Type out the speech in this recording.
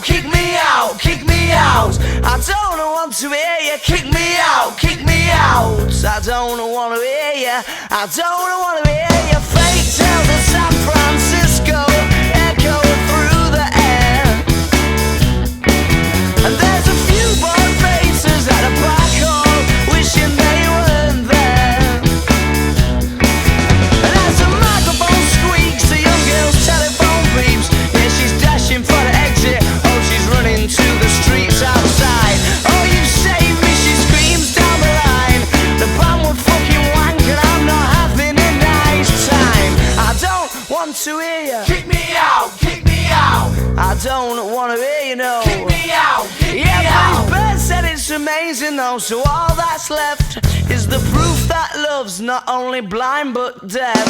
kick me out, kick me out. I don't want to hear you. Kick me out, kick me out. I don't want to hear you. I don't want to hear you. Fake tales of San Francisco echo through the air. And there's a few bored faces at a black hole wishing they weren't there. And as the microphone squeaks, the young girl's telephone beeps. Yeah, she's dashing for the exit. Oh, she's running to the streets outside. Oh, you saved me, she screams down the line. The band would fucking wank and I'm not having a nice time. I don't want to hear you. Kick me out, kick me out. I don't want to hear you, no. Kick me out, kick me Yeah, out. but Bird said it's amazing though. So all that's left is the proof that love's not only blind but deaf.